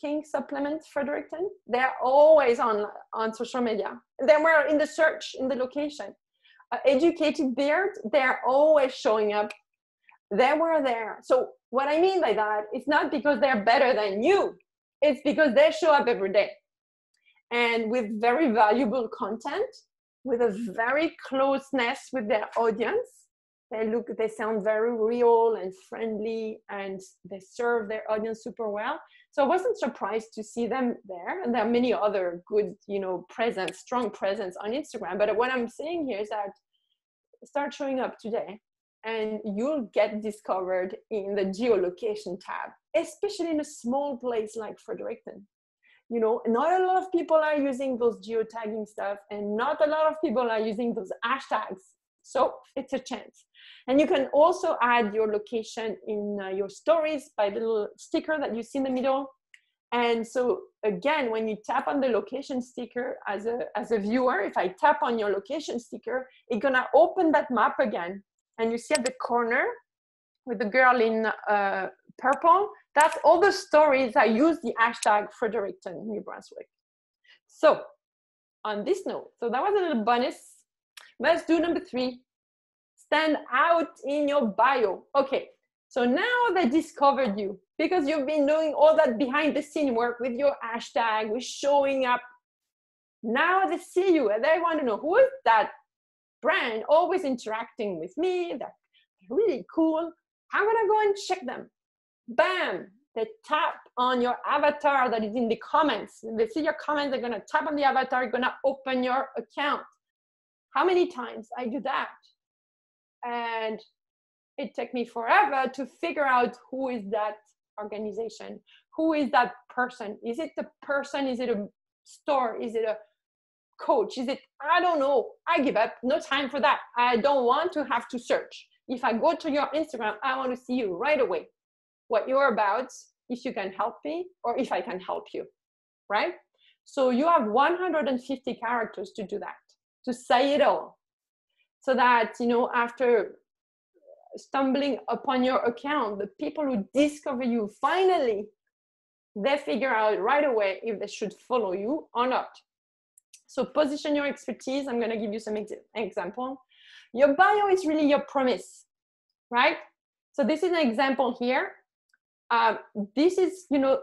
King Supplement Fredericton. They're always on social media. They were in the search, in the location. Educated Beard, they're always showing up. They were there. So what I mean by that, it's not because they're better than you. It's because they show up every day. And with very valuable content, with a very closeness with their audience. They sound very real and friendly, and they serve their audience super well. So I wasn't surprised to see them there. And there are many other good, strong presence on Instagram. But what I'm saying here is that start showing up today and you'll get discovered in the geolocation tab, especially in a small place like Fredericton. Not a lot of people are using those geotagging stuff, and not a lot of people are using those hashtags. So it's a chance. And you can also add your location in your stories by the little sticker that you see in the middle. And so again, when you tap on the location sticker as a viewer, if I tap on your location sticker, it's gonna open that map again. And you see at the corner with the girl in purple, that's all the stories I use the hashtag Fredericton, New Brunswick. So on this note, so that was a little bonus. Let's do number 3. Stand out in your bio. Okay, so now they discovered you because you've been doing all that behind the scene work with your hashtag, with showing up. Now they see you and they want to know, who is that brand always interacting with me? They're really cool. I'm gonna go and check them. Bam, they tap on your avatar that is in the comments. When they see your comments, they're gonna tap on the avatar, gonna open your account. How many times I do that? And it took me forever to figure out who is that organization, who is that person. Is it the person? Is it a store? Is it a coach? Is it, I don't know. I give up, no time for that. I don't want to have to search. If I go to your Instagram, I want to see you right away, what you're about, if you can help me or if I can help you, right? So you have 150 characters to do that, to say it all. So that, after stumbling upon your account, the people who discover you, finally, they figure out right away if they should follow you or not. So position your expertise. I'm going to give you some example. Your bio is really your promise, right? So this is an example here. This is, the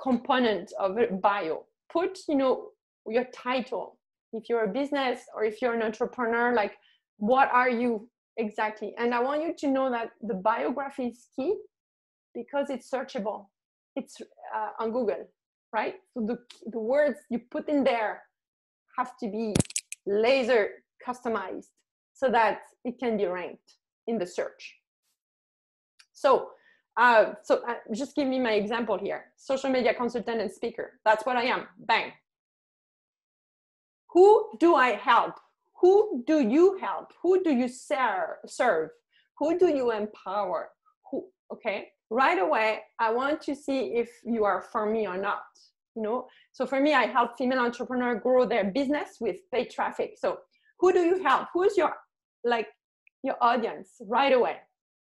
component of a bio. Put, your title. If you're a business or if you're an entrepreneur, like, what are you exactly? And I want you to know that the biography is key because it's searchable. It's on Google, right? So the words you put in there have to be laser customized so that it can be ranked in the search. So just give me my example here. Social media consultant and speaker. That's what I am. Bang. Who do I help? Who do you help? Who do you serve? Who do you empower? Okay, right away, I want to see if you are for me or not. So for me, I help female entrepreneurs grow their business with paid traffic. So who do you help? Who is your audience right away?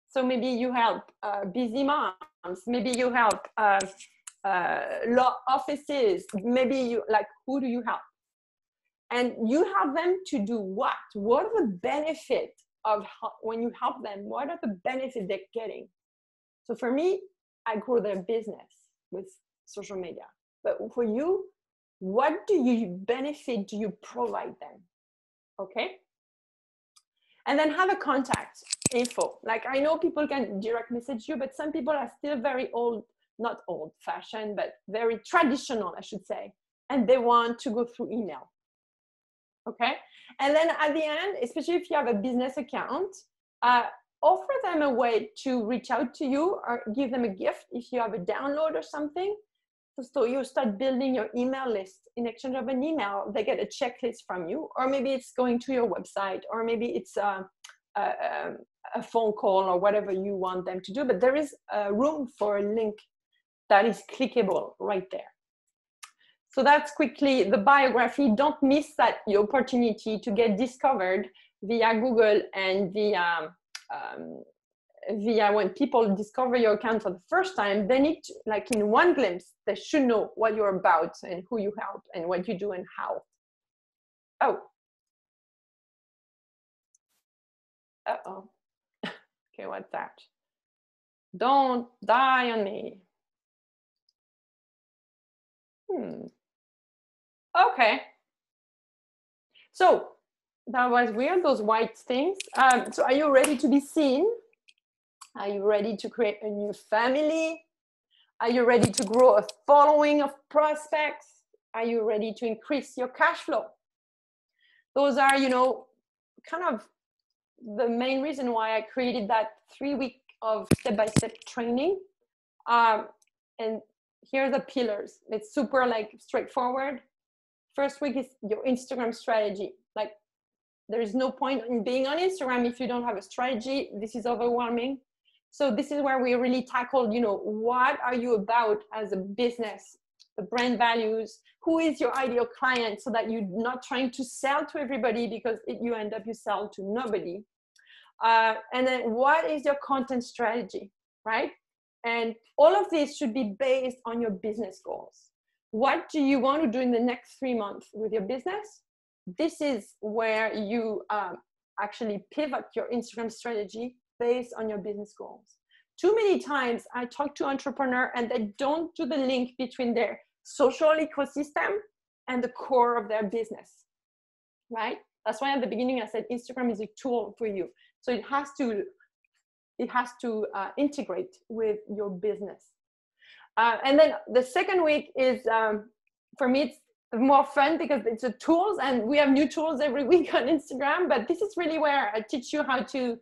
So maybe you help busy moms. Maybe you help law offices. Maybe you who do you help? And you help them to do what? What are the benefits of when you help them? What are the benefits they're getting? So for me, I grow their business with social media. But for you, what benefit do you provide them? Okay? And then have a contact info. Like, I know people can direct message you, but some people are still very old, not old fashioned, but very traditional, I should say. And they want to go through email. Okay. And then at the end, especially if you have a business account, offer them a way to reach out to you or give them a gift if you have a download or something. So you start building your email list. In exchange of an email, they get a checklist from you, or maybe it's going to your website, or maybe it's a phone call or whatever you want them to do. But there is room for a link that is clickable right there. So that's quickly the biography. Don't miss that opportunity to get discovered via Google and via via when people discover your account for the first time, they need to, like in one glimpse, they should know what you're about and who you help and what you do and how. Oh. Uh-oh. Okay, what's that? Don't die on me. Okay. So that was weird, those white things. So are you ready to be seen? Are you ready to create a new family? Are you ready to grow a following of prospects? Are you ready to increase your cash flow? Those are, you know, kind of the main reason why I created that 3-week of step-by-step training. And here are the pillars. It's super like straightforward. First week is your Instagram strategy. Like, there is no point in being on Instagram if you don't have a strategy. This is overwhelming. So this is where we really tackled, you know, what are you about as a business, the brand values, who is your ideal client, so that you're not trying to sell to everybody, because you end up, you sell to nobody. And then what is your content strategy, right? And all of this should be based on your business goals. What do you want to do in the next 3 months with your business? This is where you actually pivot your Instagram strategy based on your business goals. Too many times I talk to entrepreneurs and they don't do the link between their social ecosystem and the core of their business, right? That's why at the beginning I said Instagram is a tool for you. So it has to integrate with your business. And then the second week is, for me, it's more fun because it's a tools, and we have new tools every week on Instagram. But this is really where I teach you how to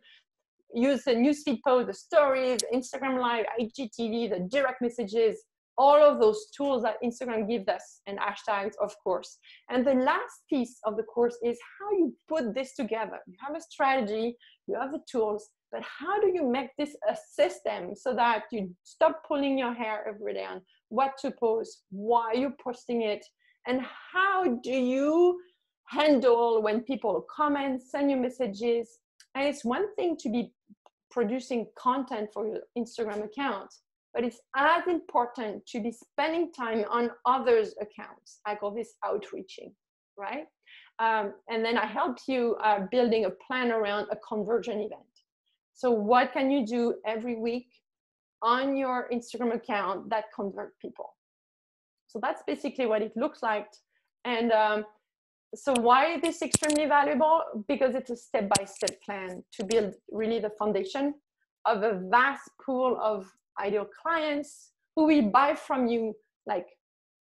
use the newsfeed post, the stories, Instagram Live, IGTV, the direct messages, all of those tools that Instagram gives us, and hashtags, of course. And the last piece of the course is how you put this together. You have a strategy, you have the tools, but how do you make this a system so that you stop pulling your hair every day on what to post, why you're posting it, and how do you handle when people comment, send you messages. And it's one thing to be producing content for your Instagram account, but it's as important to be spending time on others' accounts. I call this outreaching, right? And then I help you building a plan around a conversion event. So what can you do every week on your Instagram account that convert people? So that's basically what it looks like. And so why is this extremely valuable? Because it's a step-by-step plan to build really the foundation of a vast pool of ideal clients who will buy from you like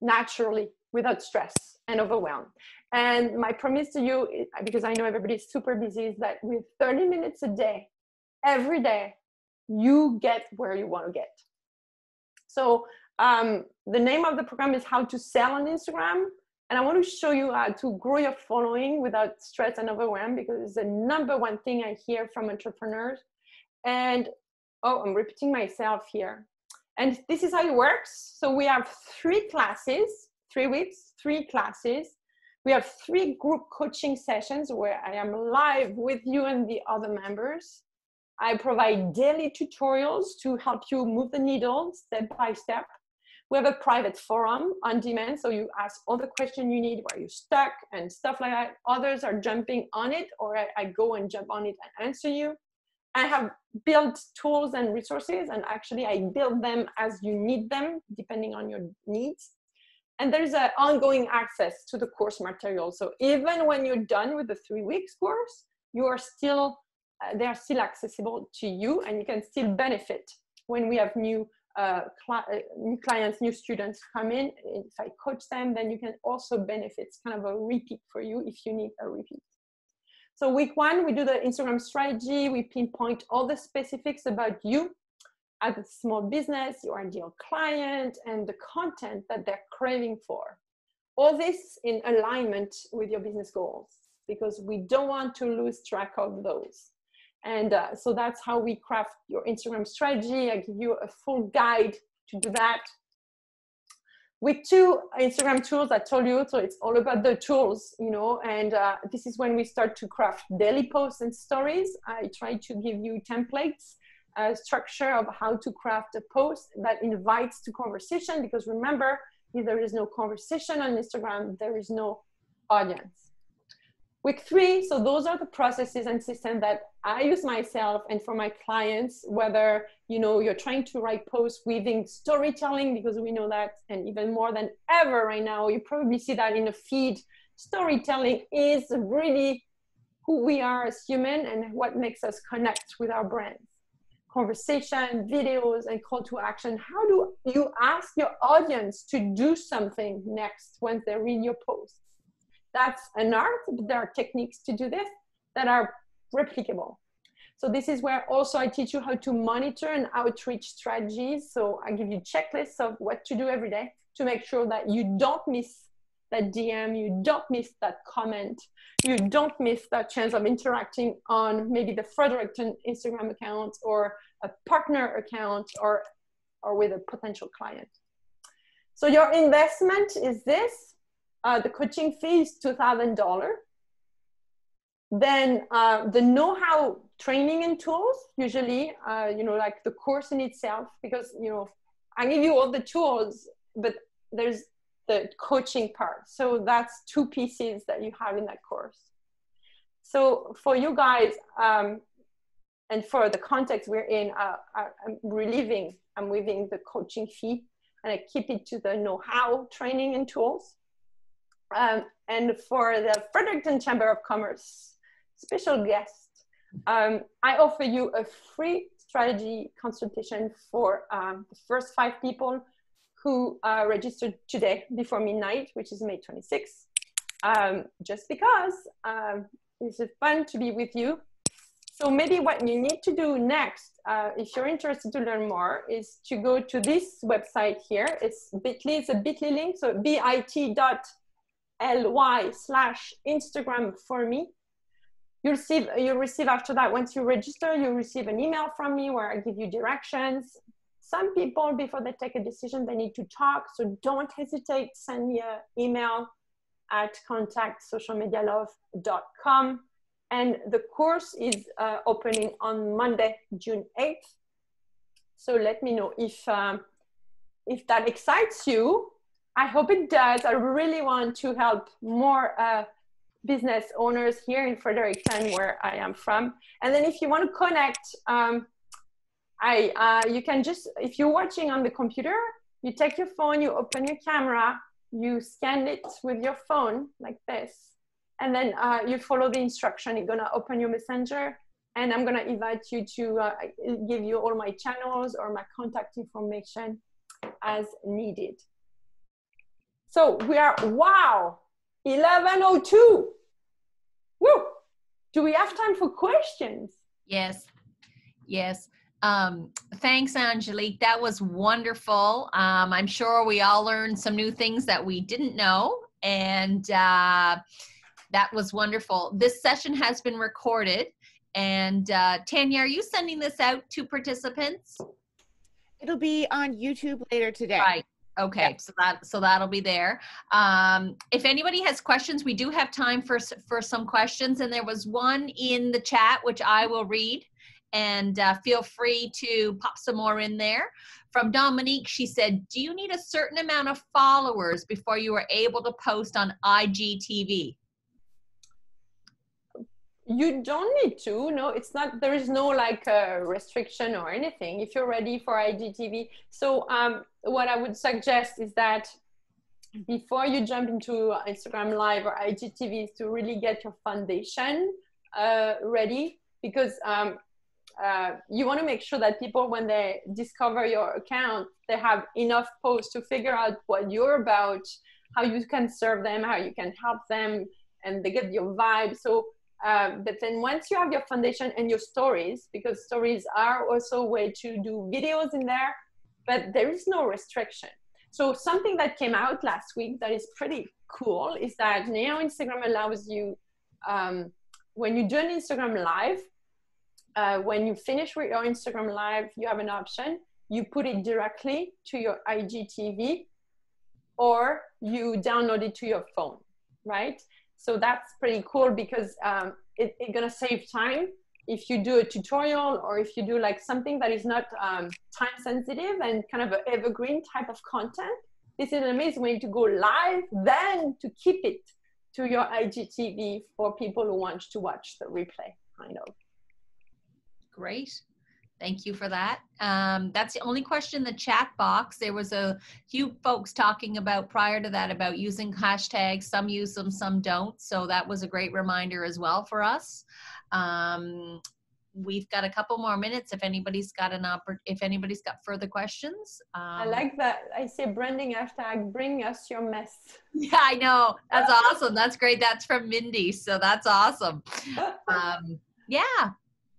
naturally without stress and overwhelm. And my promise to you, because I know everybody's super busy, is that with 30 minutes a day, every day, you get where you want to get. So the name of the program is How to Sell on Instagram. And I want to show you how to grow your following without stress and overwhelm, because it's the number one thing I hear from entrepreneurs. And, oh, I'm repeating myself here. And this is how it works. So we have 3 classes, 3 weeks, 3 classes. We have 3 group coaching sessions where I am live with you and the other members. I provide daily tutorials to help you move the needle step by step. We have a private forum on demand, so you ask all the questions you need, where you're stuck and stuff like that. Others are jumping on it, or I go and jump on it and answer you. I have built tools and resources, and actually I build them as you need them, depending on your needs. And there's an ongoing access to the course material. So even when you're done with the 3 weeks course, you are still, they are still accessible to you, and you can still benefit when we have new clients, new students come in. If I coach them, then you can also benefit. It's kind of a repeat for you if you need a repeat. So week 1, we do the Instagram strategy. We pinpoint all the specifics about you as a small business, your ideal client, and the content that they're craving for. All this in alignment with your business goals, because we don't want to lose track of those. And so that's how we craft your Instagram strategy. I give you a full guide to do that. Week 2, Instagram tools, I told you, so it's all about the tools, you know, and this is when we start to craft daily posts and stories. I try to give you templates structure of how to craft a post that invites to conversation, because remember, if there is no conversation on Instagram, there is no audience. Week 3, so those are the processes and systems that I use myself and for my clients, whether you're trying to write posts weaving storytelling, because we know that, and even more than ever right now, you probably see that in a feed. Storytelling is really who we are as human and what makes us connect with our brands. Conversation, videos, and call to action. How do you ask your audience to do something next once they read your post? That's an art, but there are techniques to do this that are replicable. So this is where also I teach you how to monitor and outreach strategies. So I give you checklists of what to do every day to make sure that you don't miss that DM, you don't miss that comment, you don't miss that chance of interacting on maybe the Fredericton Instagram account or a partner account or with a potential client. So your investment is this. The coaching fee is $2,000. Then the know-how training and tools, usually, like the course in itself, because, I give you all the tools, but there's the coaching part. So that's 2 pieces that you have in that course. So for you guys, and for the context we're in, I'm weaving the coaching fee, and I keep it to the know-how training and tools. And for the Fredericton Chamber of Commerce special guest, I offer you a free strategy consultation for the first 5 people who registered today before midnight, which is May 26th, just because it's fun to be with you. So maybe what you need to do next, if you're interested to learn more, is to go to this website here. It's bit.ly, it's a bit.ly link, so bit.ly/Instagram for me. You'll receive after that, once you register, you'll receive an email from me where I give you directions. Some people, before they take a decision, they need to talk. So don't hesitate, send me an email at contact@socialmedialove.com. And the course is opening on Monday, June 8th. So let me know if that excites you. I hope it does. I really want to help more business owners here in Fredericton, where I am from. And then if you want to connect, you can just, if you're watching on the computer, you take your phone, you open your camera, you scan it with your phone like this. And then you follow the instruction. You're gonna open your messenger, and I'm gonna invite you to give you all my channels or my contact information as needed. So we are, wow, 11:02. Woo! Do we have time for questions? Yes, yes. Thanks, Angelique. That was wonderful. I'm sure we all learned some new things that we didn't know, and that was wonderful. This session has been recorded, and Tanya, are you sending this out to participants? It'll be on YouTube later today. Right. Okay. Yep. So that'll be there. If anybody has questions, we do have time for some questions, and there was one in the chat which I will read, and feel free to pop some more in there. From Dominique, she said, "Do you need a certain amount of followers before you are able to post on IGTV?" You don't need to. No, it's not. There is no like restriction or anything. If you're ready for IGTV, so what I would suggest is that before you jump into Instagram Live or IGTV, is to really get your foundation ready, because you want to make sure that people, when they discover your account, they have enough posts to figure out what you're about, how you can serve them, how you can help them, and they get your vibe. So. But then once you have your foundation and your stories, because stories are also a way to do videos in there, but there is no restriction. So something that came out last week that is pretty cool is that now Instagram allows you, when you do an Instagram Live, when you finish with your Instagram Live, you have an option. You put it directly to your IGTV, or you download it to your phone, right? So that's pretty cool, because it's gonna save time. if you do a tutorial or if you do like something that is not time sensitive and kind of an evergreen type of content, this is an amazing way to go live, then to keep it to your IGTV for people who want to watch the replay, kind of. Great. Thank you for that. That's the only question in the chat box. There was a few folks talking about prior to that about using hashtags. Some use them, some don't. So that was a great reminder as well for us. We've got a couple more minutes if anybody's got further questions. I like that. I say branding hashtag, bring us your mess. Yeah, I know. That's awesome. That's great. That's from Mindy. So that's awesome. Yeah.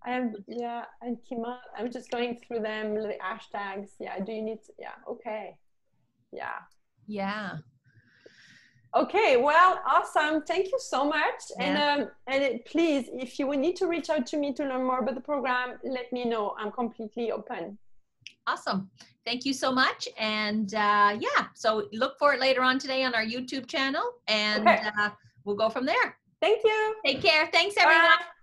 And Kima, I'm just going through them, the hashtags. Yeah, do you need to, yeah, okay. Yeah. Yeah. Okay, well, awesome. Thank you so much. Yeah. And please, if you would need to reach out to me to learn more about the program, let me know. I'm completely open. Awesome. Thank you so much. And yeah, so look for it later on today on our YouTube channel, and we'll go from there. Thank you. Take care. Thanks, everyone. Bye.